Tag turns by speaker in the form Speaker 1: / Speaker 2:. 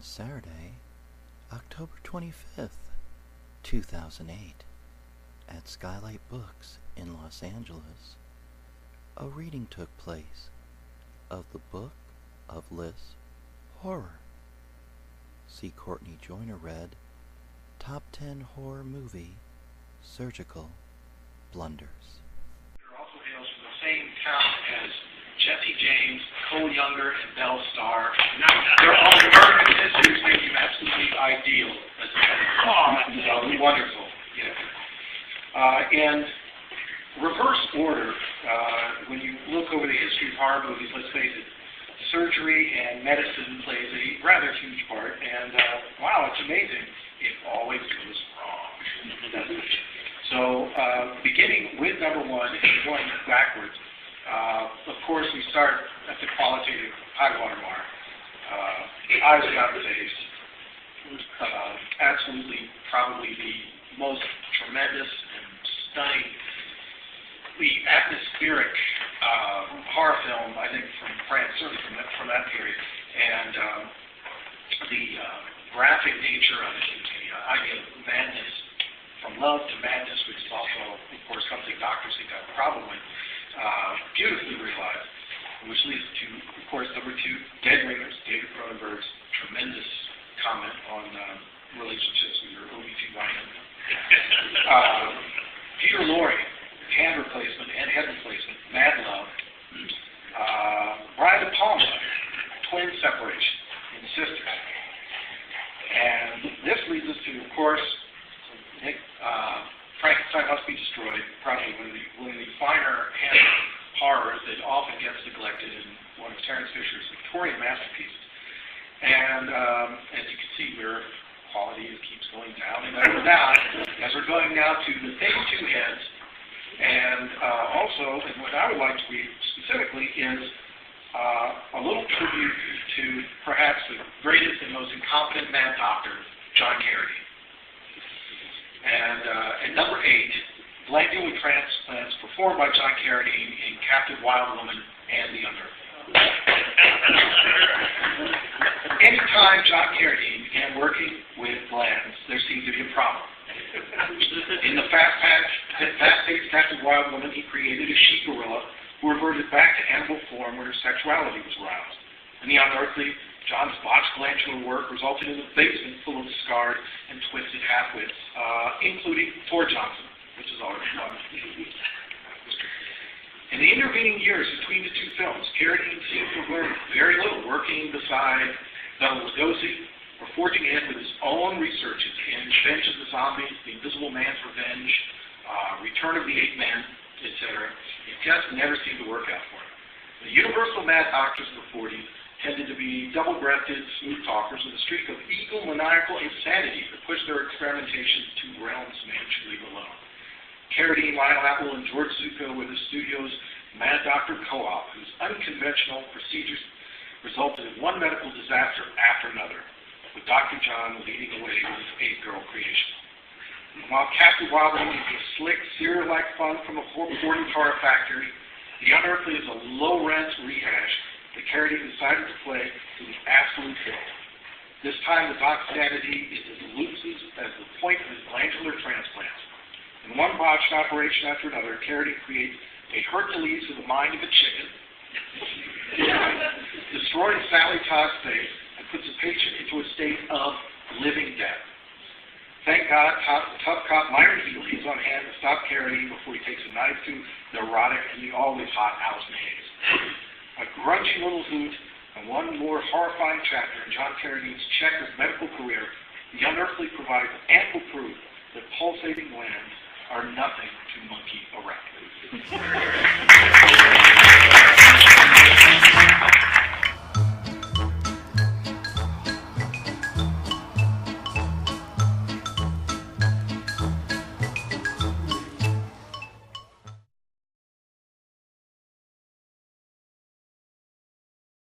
Speaker 1: Saturday, October 25th, 2008, at Skylight Books in Los Angeles, a reading took place of the Book of Liz Horror. See Courtney Joyner read Top 10 Horror Movie Surgical Blunders.
Speaker 2: Also hails from the same town as Jesse James, Cole Younger, and Belle Starr. They're all American history, which makes them absolutely ideal as a so wonderful. Yeah. In reverse order, when you look over the history of horror movies, let's face it, surgery and medicine plays a rather huge part. And wow, it's amazing. It always goes wrong, doesn't it? So beginning with number one and going backwards, of course, we start at the qualitative high water mark. Eyes Without a Face. Absolutely, probably the most tremendous and stunningly atmospheric horror film, I think, from France, certainly from that period. And the graphic nature of it, the idea of madness, from love to madness, which is also, of course, something doctors think have a problem with. Beautifully realized, which leads to, of course, number two, Dead Ringers, David Cronenberg's tremendous comment on relationships with your OB/GYN. Peter Lorre, hand replacement and head replacement, Mad Love. Brian De Palma, Twin Separation in Sisters. And this leads us to, of course, Frankenstein Must Be Destroyed, probably one of the finer hand horrors that often gets neglected in one of Terence Fisher's Victorian masterpieces. And as you can see here, quality keeps going down and down, as we're going now to the Thing Two Heads. And also, and what I would like to read specifically is a little tribute to perhaps the greatest and most incompetent mad doctor, John Carradine. And at number 8, glandular transplants performed by John Carradine in Captive Wild Woman and The Unearthly. Anytime John Carradine began working with glands, there seemed to be a problem. In the fast-paced Captive Wild Woman, he created a she-gorilla who reverted back to animal form when her sexuality was roused. In The Unearthly, John's botched glandular work resulted in a basement full of scarred and twisted half-wits, including Thor Johnson, which is already fun. In the intervening years between the two films, Carradine seemed to have learned very little, working beside Bela Lugosi or forging ahead with his own researches in Revenge of the Zombies, The Invisible Man's Revenge, Return of the Ape Man, etc. It just never seemed to work out for him. The universal mad doctors of the 40s tended to be double-breasted, smooth talkers with a streak of egomaniacal insanity that pushed their experimentations to realms man should leave alone. Carradine, Lionel Apple, and George Zucco were the studio's Mad Doctor Co-op, whose unconventional procedures resulted in one medical disaster after another, with Dr. John leading the way with his 8-girl creation. And while Captain Wild Woman is a slick, serial-like fun from a 40s horror factory, The Unearthly is a low-rent rehash that Carradine decided to play to the absolute hilt. This time, the doc's sanity is as loose as the point of his glandular transplants. In one botched operation after another, Carradine creates a Hercules with the mind of a chicken, destroys Sally Todd's face, and puts a patient into a state of living death. Thank God, tough cop Myron Healy is on hand to stop Carradine before he takes a knife to the erotic and the always hot Allison Hayes. A grungy little hoot, and one more horrifying chapter in John Carradine's checkered medical career, The Unearthly provides ample proof that pulsating glands are nothing to monkey around.